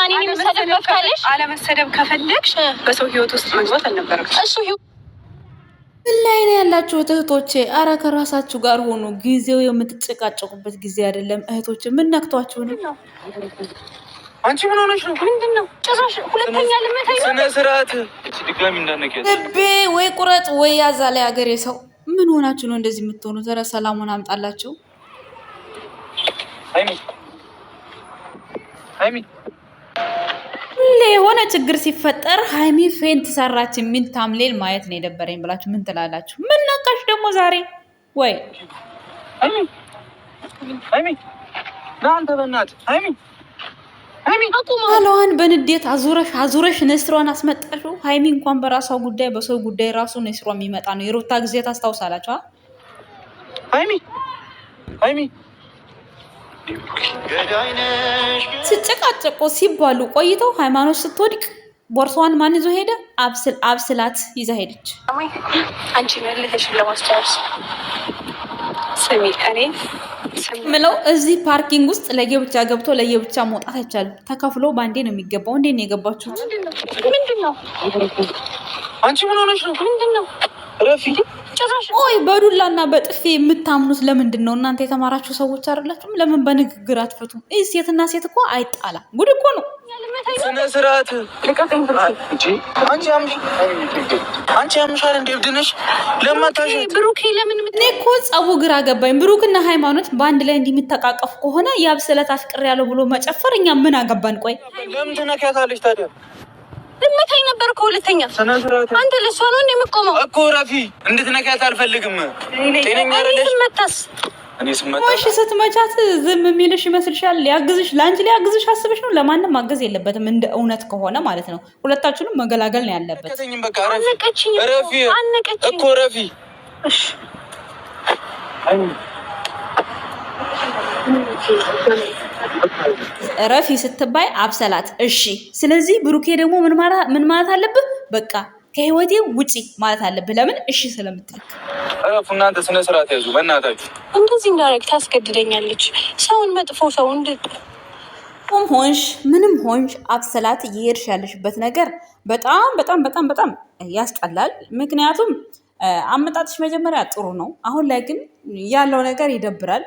እኔን መሰደብ ከፈለግሽ አለመሰደብ ከፈለግሽ በሰው ህይወት ውስጥ መግባት አልነበረብሽ። እሱ ምን ላይ ነው ያላችሁ እህቶቼ? አረ ከራሳችሁ ጋር ሆኖ ጊዜው የምትጨቃጨቁበት ጊዜ አይደለም። እህቶቼ ምን ነክቷችሁ ነው? አንቺ ምን ሆነሽ ነው? ምንድነው? ጭራሽ ሁለተኛ ልመታኝ ነው። ስነ ስርዓት ድጋሚ እንዳነቀኝ ልቤ ወይ ቁረጥ ወይ ያዛ ላይ ሀገሬ ሰው ምን ሆናችሁ ነው እንደዚህ የምትሆኑት? ኧረ ሰላሙን አምጣላችሁ። ሃይሚ ሁሌ የሆነ ችግር ሲፈጠር ሃይሚ ፌንት ሰራች የሚል ታምሌል ማየት ነው የደበረኝ ብላችሁ ምን ትላላችሁ? ምን ነካሽ ደግሞ ዛሬ? ወይ ሃይሚ ናንተ በእናትህ ሃይሚ አለዋን በንዴት አዙረሽ ነስሯን አስመጣሽው። ሃይሚ እንኳን በራሷ ጉዳይ በሰው ጉዳይ ራሱ ነስሯ የሚመጣ ነው። የሮታ ጊዜ ታስታውሳላችሁ? ሃይሚ ሲጨቃጨቁ ሲባሉ ቆይተው ሃይማኖት ስትወድቅ ቦርሷን ማን ይዞ ሄደ? አብስላት ይዛ ሄደች። አንቺ መልሰሽ ለማስታወስ ስሚ እኔ ምለው እዚህ ፓርኪንግ ውስጥ ለየብቻ ገብቶ ለየብቻ መውጣት አይቻልም። ተከፍሎ ባንዴ ነው የሚገባው። እንዴት ነው የገባችሁት? ምንድነው? አንቺ ምን ሆነሽ ነው? ምንድነው? ረፊ ጭራሽ ቆይ በዱላና በጥፊ የምታምኑት ለምንድን ነው? እናንተ የተማራችሁ ሰዎች አይደላችሁም? ለምን በንግግር አትፈቱም? ሴትና ሴት እኮ አይጣላም። ጉድ እኮ ነው። ስነ ስርዓት አንቺ ያምሻል እንዴ? ብድነሽ ለማታሽ ብሩኬ ለምን እኔ እኮ ጸቡ ግራ ገባኝ። ብሩክና ሃይማኖት በአንድ ላይ እንደሚተቃቀፉ ከሆነ ያብስለት አፍቅር ያለው ብሎ መጨፈር እኛ ምን አገባን? ቆይ ለምን ትነካታለሽ ታዲያ? ልመታኝ ነበር እኮ ሁለተኛ። አንተ ለሷ ነው እንደምቆመው እኮ ረፊ እንድትነካት አልፈልግም። ጤነኛ አይደለሽ። ስመታስ እኔ ስመታ እሺ ስትመቻት ዝም የሚልሽ ይመስልሻል? ሊያግዝሽ ለአንቺ ሊያግዝሽ አስበሽ ነው? ለማንም ማገዝ የለበትም እንደ እውነት ከሆነ ማለት ነው። ሁለታችሁንም መገላገል ነው ያለበት። በቃ አነቀችኝ እኮ ረፊ። እሺ ረፊ ስትባይ አብሰላት። እሺ ስለዚህ ብሩኬ ደግሞ ምን ማለት አለብህ? በቃ ከህይወቴ ውጪ ማለት አለብህ። ለምን? እሺ ስለምትልክ አረፉ። እናንተ ስነ ስርዓት ያዙ በእናታችሁ። እንደዚህ እንዳደረግ ታስገድደኛለች። ሰውን መጥፎ ሰው ሆንሽ ምንም ሆንሽ አብሰላት እየሄድሽ ያለሽበት ነገር በጣም በጣም በጣም በጣም ያስጠላል። ምክንያቱም አመጣጥሽ መጀመሪያ ጥሩ ነው። አሁን ላይ ግን ያለው ነገር ይደብራል።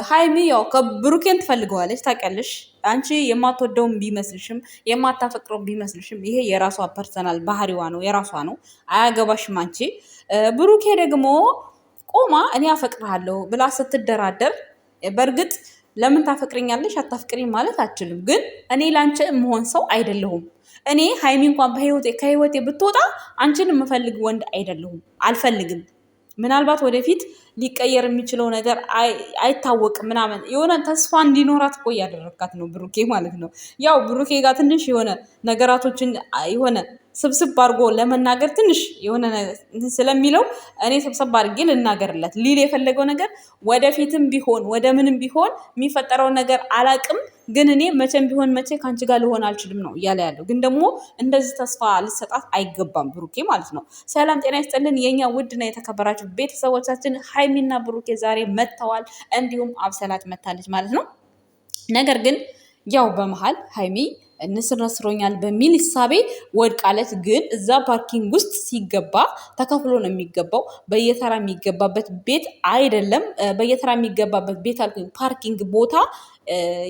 ሃይሚ ያው ከብሩኬን ትፈልገዋለች ታውቂያለሽ። አንቺ የማትወደውም ቢመስልሽም የማታፈቅረው ቢመስልሽም ይሄ የራሷ ፐርሰናል ባህሪዋ ነው፣ የራሷ ነው። አያገባሽም አንቺ። ብሩኬ ደግሞ ቆማ እኔ አፈቅርሃለሁ ብላ ስትደራደር በእርግጥ ለምን ታፈቅርኛለሽ አታፍቅሪኝ ማለት አችልም። ግን እኔ ላንቺ የምሆን ሰው አይደለሁም። እኔ ሃይሚ እንኳን ከህይወቴ ብትወጣ አንቺን የምፈልግ ወንድ አይደለሁም፣ አልፈልግም። ምናልባት ወደፊት ሊቀየር የሚችለው ነገር አይታወቅም ምናምን የሆነ ተስፋ እንዲኖራት እኮ እያደረካት ነው ብሩኬ ማለት ነው። ያው ብሩኬ ጋር ትንሽ የሆነ ነገራቶችን የሆነ ስብስብ አድርጎ ለመናገር ትንሽ የሆነ ስለሚለው እኔ ስብስብ አድርጌ ልናገርለት ሊል የፈለገው ነገር ወደፊትም ቢሆን ወደ ምንም ቢሆን የሚፈጠረው ነገር አላቅም፣ ግን እኔ መቼም ቢሆን መቼ ከአንቺ ጋር ልሆን አልችልም ነው እያለ ያለው። ግን ደግሞ እንደዚህ ተስፋ ልሰጣት አይገባም ብሩኬ ማለት ነው። ሰላም ጤና ይስጥልን የኛ ውድና የተከበራችሁ ቤተሰቦቻችን፣ ሃይሚና ብሩኬ ዛሬ መጥተዋል። እንዲሁም አብሰላት መታለች ማለት ነው። ነገር ግን ያው በመሀል ሃይሚ ንስሮኛል በሚል ሂሳቤ ወድቃለች። ግን እዛ ፓርኪንግ ውስጥ ሲገባ ተከፍሎ ነው የሚገባው። በየተራ የሚገባበት ቤት አይደለም። በየተራ የሚገባበት ቤት አልኩኝ፣ ፓርኪንግ ቦታ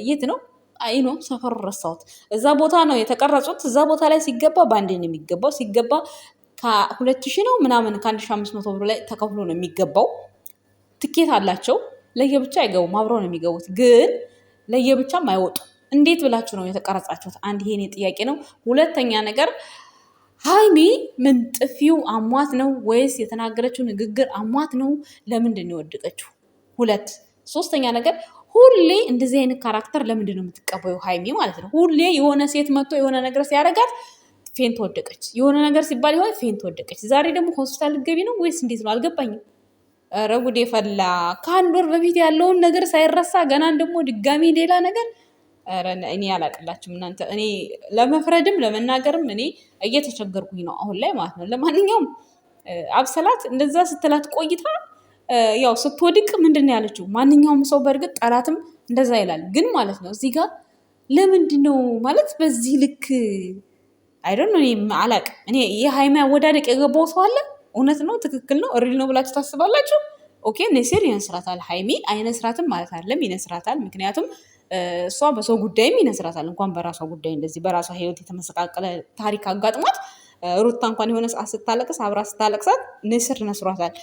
የት ነው? አይኖ ሰፈሩ ረሳሁት። እዛ ቦታ ነው የተቀረጹት። እዛ ቦታ ላይ ሲገባ በአንዴ ነው የሚገባው። ሲገባ ከ2000 ነው ምናምን ከ1500 ብር ላይ ተከፍሎ ነው የሚገባው። ትኬት አላቸው። ለየብቻ አይገቡም፣ አብረው ነው የሚገቡት። ግን ለየብቻም አይወጡም። እንዴት ብላችሁ ነው የተቀረጻችሁት? አንድ ይሄኔ ጥያቄ ነው። ሁለተኛ ነገር ሃይሚ ምን ጥፊው አሟት ነው ወይስ የተናገረችው ንግግር አሟት ነው? ለምንድን ነው የወደቀችው? ሶስተኛ ነገር ሁሌ እንደዚህ አይነት ካራክተር ለምንድን ነው የምትቀበዩ ሃይሚ ማለት ነው? ሁሌ የሆነ ሴት መጥቶ የሆነ ነገር ሲያደርጋት ፌንት ወደቀች፣ የሆነ ነገር ሲባል ይሆን ፌንት ወደቀች። ዛሬ ደግሞ ሆስፒታል ልትገቢ ነው ወይስ እንዴት ነው? አልገባኝም። ኧረ ጉዴ ፈላ። ከአንድ ወር በፊት ያለውን ነገር ሳይረሳ ገና ደግሞ ድጋሚ ሌላ ነገር። እኔ አላቅላችሁም እናንተ። እኔ ለመፍረድም ለመናገርም እኔ እየተቸገርኩኝ ነው አሁን ላይ ማለት ነው። ለማንኛውም አብሰላት እንደዛ ስትላት ቆይታ ያው ስትወድቅ ምንድን ነው ያለችው? ማንኛውም ሰው በእርግጥ ጠላትም እንደዛ ይላል፣ ግን ማለት ነው እዚህ ጋር ለምንድነው ማለት በዚህ ልክ አይዶን ነው አላቅም። እኔ የሃይሚ አወዳደቅ የገባው ሰው አለ። እውነት ነው ትክክል ነው ሪል ነው ብላችሁ ታስባላችሁ? ኦኬ ነሲር ይነስራታል፣ ሃይሚ አይነስራትም ማለት አይደለም፣ ይነስራታል። ምክንያቱም እሷ በሰው ጉዳይም ይነስራታል። እንኳን በራሷ ጉዳይ እንደዚህ በራሷ ህይወት የተመሰቃቀለ ታሪክ አጋጥሟት ሩታ እንኳን የሆነ ሰዓት ስታለቅስ አብራ ስታለቅሳት ንስር ነስሯታል።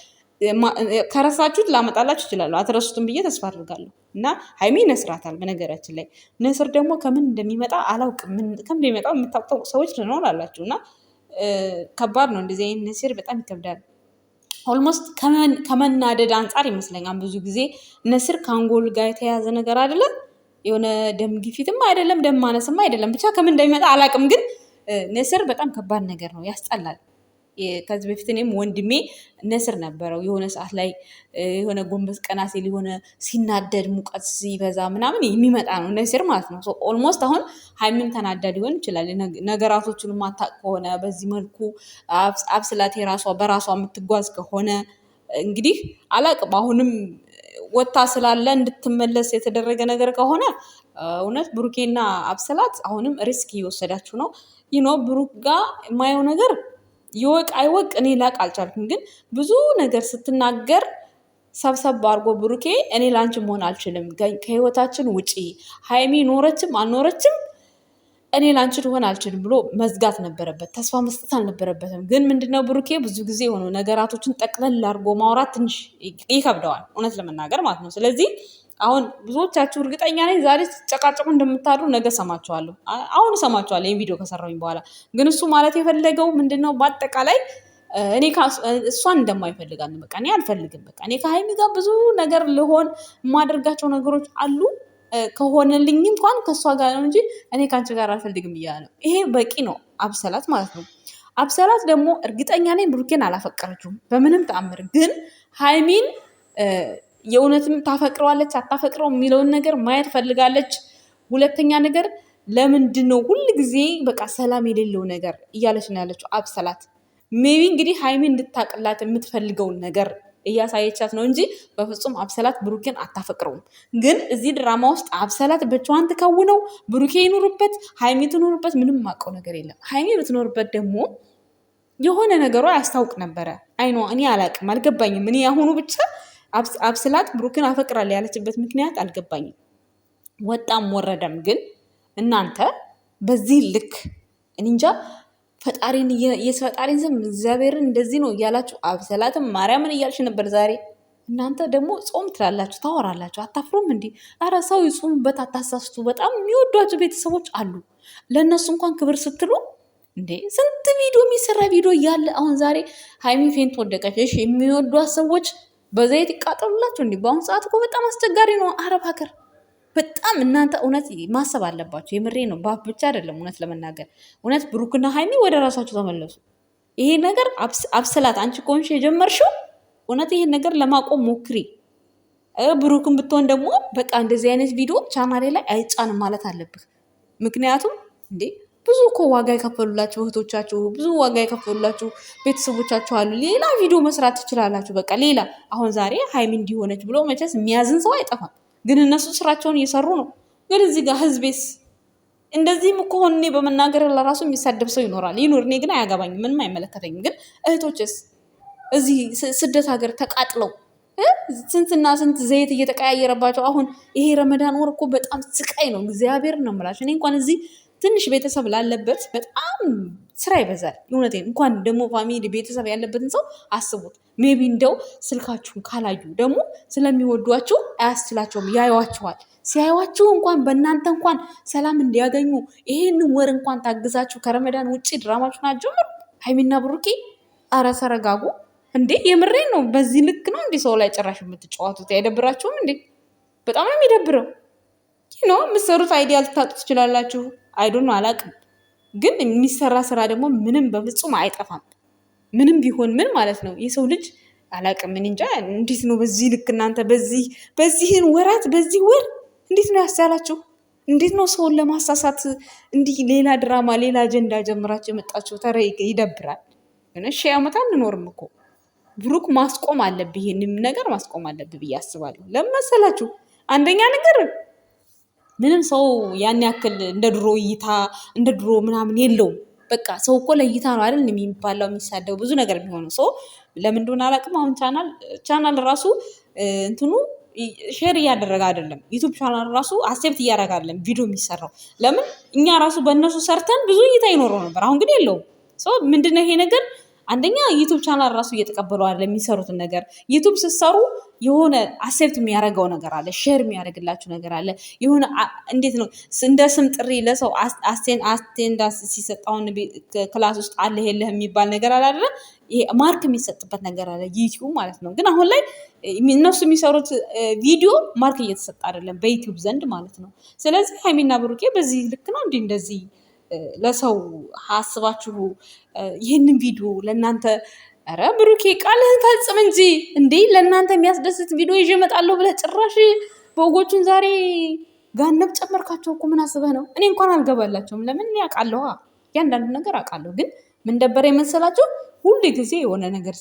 ከረሳችሁት ላመጣላችሁ ይችላሉ፣ አትረሱትም ብዬ ተስፋ አድርጋለሁ። እና ሃይሚ ይነስራታል። በነገራችን ላይ ንስር ደግሞ ከምን እንደሚመጣ አላውቅም። ከምን እንደሚመጣው የምታውቁ ሰዎች ልኖራላችሁ። እና ከባድ ነው እንደዚህ አይነት ንስር በጣም ይከብዳል። ኦልሞስት ከመናደድ አንጻር ይመስለኛል ብዙ ጊዜ ንስር ከአንጎል ጋር የተያዘ ነገር አይደለም። የሆነ ደም ግፊትም አይደለም፣ ደም ማነስም አይደለም። ብቻ ከምን እንደሚመጣ አላውቅም። ግን ንስር በጣም ከባድ ነገር ነው፣ ያስጠላል። ከዚህ በፊት እኔም ወንድሜ ንስር ነበረው። የሆነ ሰዓት ላይ የሆነ ጎንበስ ቀና ሲል የሆነ ሲናደድ ሙቀት ሲበዛ ምናምን የሚመጣ ነው ንስር ማለት ነው። ኦልሞስት አሁን ሃይሚን ተናዳ ሊሆን ይችላል። ነገራቶችን ማታቅ ከሆነ በዚህ መልኩ አብስላት በራሷ የምትጓዝ ከሆነ እንግዲህ አላቅም። አሁንም ወታ ስላለ እንድትመለስ የተደረገ ነገር ከሆነ እውነት ብሩኬና አብስላት አሁንም ሪስክ እየወሰዳችሁ ነው። ብሩክ ጋር የማየው ነገር ይወቅ አይወቅ እኔ ላቅ አልቻልኩም። ግን ብዙ ነገር ስትናገር ሰብሰብ አድርጎ ብሩኬ እኔ ላንቺ መሆን አልችልም፣ ከህይወታችን ውጪ ሃይሚ ኖረችም አልኖረችም እኔ ላንቺ ልሆን አልችልም ብሎ መዝጋት ነበረበት። ተስፋ መስጠት አልነበረበትም። ግን ምንድነው ብሩኬ ብዙ ጊዜ የሆኑ ነገራቶችን ጠቅለል አድርጎ ማውራት ትንሽ ይከብደዋል፣ እውነት ለመናገር ማለት ነው። ስለዚህ አሁን ብዙዎቻችሁ እርግጠኛ ነኝ ዛሬ ስትጨቃጨቁ እንደምታድሩ ነገ ሰማችኋለሁ። አሁን ሰማችኋለሁ ይህን ቪዲዮ ከሰራሁኝ በኋላ። ግን እሱ ማለት የፈለገው ምንድነው በአጠቃላይ እኔ እሷን እንደማይፈልጋል። በቃ እኔ አልፈልግም። በቃ እኔ ከሃይሚ ጋር ብዙ ነገር ልሆን የማደርጋቸው ነገሮች አሉ። ከሆነልኝ እንኳን ከእሷ ጋር ነው እንጂ እኔ ከአንቺ ጋር አልፈልግም እያለ ነው። ይሄ በቂ ነው አብሰላት ማለት ነው። አብሰላት ደግሞ እርግጠኛ ነኝ ብሩኬን አላፈቀረችውም በምንም ተአምር። ግን ሃይሚን የእውነትም ታፈቅረዋለች አታፈቅረው የሚለውን ነገር ማየት ፈልጋለች። ሁለተኛ ነገር ለምንድን ነው ሁል ጊዜ በቃ ሰላም የሌለው ነገር እያለች ነው ያለችው አብሰላት። ሜቢ እንግዲህ ሃይሚ እንድታቅላት የምትፈልገውን ነገር እያሳየቻት ነው እንጂ በፍጹም አብሰላት ብሩኬን አታፈቅረውም። ግን እዚህ ድራማ ውስጥ አብሰላት ብቻዋን ትከውነው፣ ብሩኬ ይኑርበት፣ ሃይሚ ትኑርበት፣ ምንም ማውቀው ነገር የለም። ሃይሚ ብትኖርበት ደግሞ የሆነ ነገሯ ያስታውቅ ነበረ። አይኗ እኔ አላቅም፣ አልገባኝም። እኔ ያሁኑ ብቻ አብስላት ብሩክን አፈቅራል ያለችበት ምክንያት አልገባኝም። ወጣም ወረደም ግን እናንተ በዚህ ልክ እንጃ ፈጣሪን ስም እግዚአብሔርን እንደዚህ ነው እያላችሁ አብሰላትም ማርያምን እያልሽ ነበር ዛሬ። እናንተ ደግሞ ጾም ትላላችሁ ታወራላችሁ፣ አታፍሩም እንዲህ? ኧረ ሰው ይጹምበት፣ አታሳስቱ። በጣም የሚወዷቸው ቤተሰቦች አሉ። ለእነሱ እንኳን ክብር ስትሉ እንዴ ስንት ቪዲዮ የሚሰራ ቪዲዮ እያለ አሁን ዛሬ ሃይሚ ፌንት ወደቀች። እሺ የሚወዷት ሰዎች በዘይት ይቃጠሉላችሁ እንዲህ። በአሁኑ ሰዓት እኮ በጣም አስቸጋሪ ነው አረብ ሀገር። በጣም እናንተ እውነት ማሰብ አለባቸው። የምሬ ነው። ባፍ ብቻ አይደለም። እውነት ለመናገር እውነት ብሩክና ሃይሚ ወደ ራሳቸው ተመለሱ። ይሄ ነገር አብስላት አንቺ ከሆንሽ የጀመርሽው እውነት ይሄን ነገር ለማቆም ሞክሪ። ብሩክን ብትሆን ደግሞ በቃ እንደዚህ አይነት ቪዲዮ ቻናሌ ላይ አይጫንም ማለት አለብህ። ምክንያቱም እንዴ ብዙ እኮ ዋጋ የከፈሉላችሁ እህቶቻችሁ፣ ብዙ ዋጋ የከፈሉላችሁ ቤተሰቦቻችሁ አሉ። ሌላ ቪዲዮ መስራት ትችላላችሁ። በቃ ሌላ አሁን ዛሬ ሃይሚ እንዲሆነች ብሎ መቼስ የሚያዝን ሰው አይጠፋም። ግን እነሱ ስራቸውን እየሰሩ ነው። ግን እዚህ ጋር ህዝቤስ እንደዚህም እኮ ሆን እኔ በመናገር ለራሱ የሚሳደብ ሰው ይኖራል። ይኑር፣ እኔ ግን አያገባኝም፣ ምንም አይመለከተኝም። ግን እህቶችስ እዚህ ስደት ሀገር ተቃጥለው ስንትና ስንት ዘይት እየተቀያየረባቸው አሁን ይሄ ረመዳን ወር እኮ በጣም ስቃይ ነው። እግዚአብሔር ነው የምላቸው። እኔ እንኳን እዚህ ትንሽ ቤተሰብ ላለበት በጣም ስራ ይበዛል። እውነቴን እንኳን ደግሞ ፋሚሊ ቤተሰብ ያለበትን ሰው አስቡት። ሜቢ እንደው ስልካችሁን ካላዩ ደግሞ ስለሚወዷችሁ አያስችላቸውም፣ ያዩዋችኋል። ሲያዩዋችሁ እንኳን በእናንተ እንኳን ሰላም እንዲያገኙ ይሄንን ወር እንኳን ታግዛችሁ ከረመዳን ውጭ ድራማችሁን አትጀምሩ። ሃይሚና ብሩኬ ኧረ ተረጋጉ እንዴ! የምሬን ነው። በዚህ ልክ ነው እንዲህ ሰው ላይ ጭራሽ የምትጫወቱት? አይደብራችሁም እንዴ? በጣም ነው የሚደብረው። የምትሰሩት አይዲያ ልታጡ ትችላላችሁ። አይዶን አላቅም። ግን የሚሰራ ስራ ደግሞ ምንም በፍጹም አይጠፋም። ምንም ቢሆን ምን ማለት ነው የሰው ልጅ አላቅም። ምን እንጃ እንዴት ነው በዚህ ልክ እናንተ በዚህን ወራት በዚህ ወር እንዴት ነው ያሳላችሁ? እንዴት ነው ሰውን ለማሳሳት እንዲህ ሌላ ድራማ ሌላ አጀንዳ ጀምራችሁ የመጣችሁ? ተረ ይደብራል። ሺህ ዓመት አንኖርም እኮ። ብሩክ ማስቆም አለብህ፣ ይሄንን ነገር ማስቆም አለብህ ብዬ አስባለሁ። ለምን መሰላችሁ? አንደኛ ነገር ምንም ሰው ያን ያክል እንደ ድሮ እይታ እንደ ድሮ ምናምን የለውም። በቃ ሰው እኮ ለእይታ ነው አይደል የሚባለው የሚሳደው ብዙ ነገር የሚሆነው ሰው ለምን እንደሆነ አላውቅም። አሁን ቻናል ራሱ እንትኑ ሼር እያደረገ አይደለም። ዩቲዩብ ቻናል ራሱ አክሴፕት እያደረገ አይደለም ቪዲዮ የሚሰራው። ለምን እኛ ራሱ በእነሱ ሰርተን ብዙ እይታ ይኖረው ነበር። አሁን ግን የለውም። ሰው ምንድነው ይሄ ነገር? አንደኛ ዩቲዩብ ቻናል ራሱ እየተቀበሉ አይደለም የሚሰሩትን ነገር። ዩቲዩብ ስትሰሩ የሆነ አክሴፕት የሚያደርገው ነገር አለ፣ ሼር የሚያደርግላችሁ ነገር አለ። የሆነ እንዴት ነው እንደ ስም ጥሪ ለሰው አቴንዳንስ ሲሰጣውን ክላስ ውስጥ አለ የለህ የሚባል ነገር አለ አይደለ? ይሄ ማርክ የሚሰጥበት ነገር አለ ዩቲዩብ ማለት ነው። ግን አሁን ላይ እነሱ የሚሰሩት ቪዲዮ ማርክ እየተሰጠ አይደለም በዩቲዩብ ዘንድ ማለት ነው። ስለዚህ ሀይሚና ብሩኬ በዚህ ልክ ነው እንዴ እንደዚህ ለሰው አስባችሁ ይህንን ቪዲዮ ለእናንተ? ኧረ ብሩኬ ቃልህን ፈጽም እንጂ እንዴ! ለእናንተ የሚያስደስት ቪዲዮ ይዤ እመጣለሁ ብለህ ጭራሽ በጎቹን ዛሬ ጋነብ ጨመርካቸው እኮ። ምን አስበህ ነው? እኔ እንኳን አልገባላቸውም። ለምን አውቃለሁ፣ እያንዳንዱ ነገር አውቃለሁ። ግን ምን ደበረ የመሰላቸው? ሁሌ ጊዜ የሆነ ነገር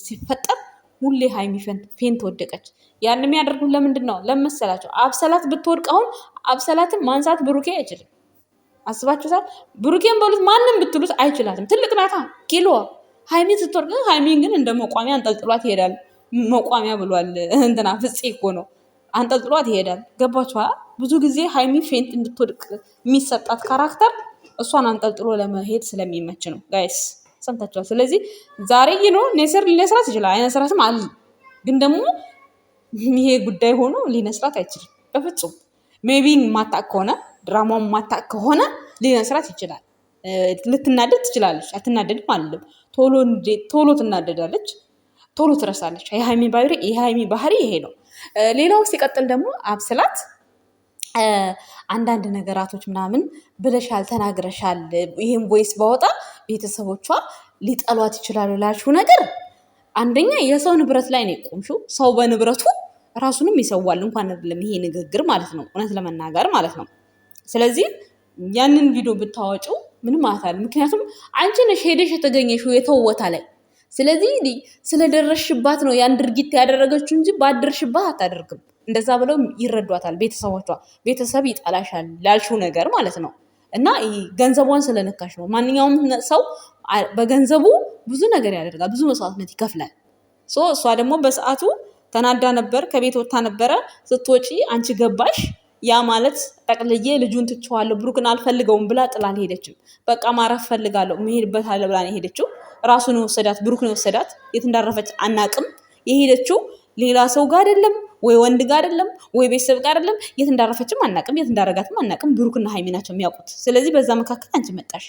ሲፈጠር ሁሌ ሀይሚ ፌንት ወደቀች። ያን የሚያደርጉት ለምንድን ነው ለመሰላቸው? አብሰላት ብትወድቅ አሁን አብሰላትን ማንሳት ብሩኬ አይችልም። አስባችሁታል? ብሩኬን በሉት ማንም ብትሉት አይችላትም። ትልቅ ናታ ኪሎዋ። ሀይሚ ስትወርቅ ሀይሚን ግን እንደ መቋሚያ አንጠልጥሏት ይሄዳል። መቋሚያ ብሏል እንትና ፍፄ እኮ ነው። አንጠልጥሏት ይሄዳል። ገባችኋ? ብዙ ጊዜ ሀይሚ ፌንት እንድትወድቅ የሚሰጣት ካራክተር እሷን አንጠልጥሎ ለመሄድ ስለሚመች ነው። ጋይስ ሰምታችኋል። ስለዚህ ዛሬ ነው ኔሰር ሊነስራት ይችላል። አይነስራትም አለ። ግን ደግሞ ይሄ ጉዳይ ሆኖ ሊነስራት አይችልም በፍጹም። ሜቢ ማታቅ ከሆነ ድራማውን ማታቅ ከሆነ ሊነስራት ይችላል። ልትናደድ ትችላለች። አትናደድም አለም። ቶሎ ትናደዳለች፣ ቶሎ ትረሳለች። የሀይሚ ባህሪ ይሄ ነው። ሌላው ሲቀጥል ደግሞ አብስላት አንዳንድ ነገራቶች ምናምን ብለሻል፣ ተናግረሻል። ይህም ቮይስ ባወጣ ቤተሰቦቿ ሊጠሏት ይችላሉ ላልሽው ነገር አንደኛ የሰው ንብረት ላይ ነው የቆምሽው። ሰው በንብረቱ ራሱንም ይሰዋል። እንኳን አይደለም ይሄ ንግግር ማለት ነው፣ እውነት ለመናገር ማለት ነው። ስለዚህ ያንን ቪዲዮ ብታወጪው ምንም አታል። ምክንያቱም አንቺ ነሽ ሄደሽ የተገኘሽው የተወታ ላይ። ስለዚህ ስለደረሽባት ነው ያን ድርጊት ያደረገችው እንጂ ባደረሽባት አታደርግም። እንደዛ ብለው ይረዷታል ቤተሰቦቿ። ቤተሰብ ይጠላሻል ላልሽው ነገር ማለት ነው። እና ገንዘቧን ስለነካሽ ነው። ማንኛውም ሰው በገንዘቡ ብዙ ነገር ያደርጋል፣ ብዙ መስዋዕትነት ይከፍላል። እሷ ደግሞ በሰዓቱ ተናዳ ነበር፣ ከቤት ወጥታ ነበረ። ስትወጪ አንቺ ገባሽ። ያ ማለት ጠቅልዬ ልጁን ትቼዋለሁ ብሩክን አልፈልገውም ብላ ጥላ አልሄደችም። በቃ ማረፍ ፈልጋለሁ መሄድበት አለ ብላ ነው የሄደችው። ራሱን ወሰዳት፣ ብሩክን ወሰዳት። የት እንዳረፈች አናቅም። የሄደችው ሌላ ሰው ጋር አይደለም ወይ ወንድ ጋር አይደለም ወይ ቤተሰብ ጋር አይደለም። የት እንዳረፈችም አናቅም፣ የት እንዳረጋትም አናቅም። ብሩክና ሀይሚ ናቸው የሚያውቁት። ስለዚህ በዛ መካከል አንቺ መጣሽ።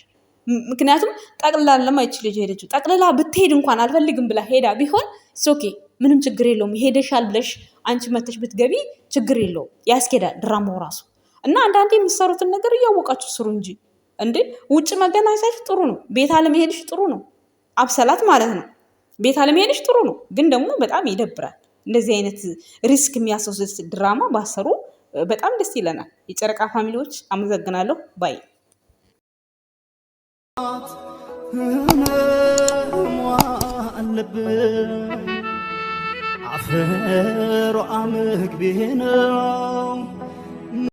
ምክንያቱም ጠቅልላ ለማይችል ልጅ ሄደችው። ጠቅልላ ብትሄድ እንኳን አልፈልግም ብላ ሄዳ ቢሆን ኦኬ ምንም ችግር የለውም። ሄደሻል ብለሽ አንቺ መተሽ ብትገቢ ችግር የለውም፣ ያስኬዳል ድራማው ራሱ። እና አንዳንዴ የምትሰሩትን ነገር እያወቃችሁ ስሩ እንጂ እንዴ ውጭ መገናኘታችሁ ጥሩ ነው። ቤት አለመሄድሽ ጥሩ ነው። አብሰላት ማለት ነው። ቤት አለመሄድሽ ጥሩ ነው። ግን ደግሞ በጣም ይደብራል። እንደዚህ አይነት ሪስክ የሚያስወስድ ድራማ ባሰሩ በጣም ደስ ይለናል። የጨረቃ ፋሚሊዎች አመሰግናለሁ ባይ አፈሩ አመግቤ ነው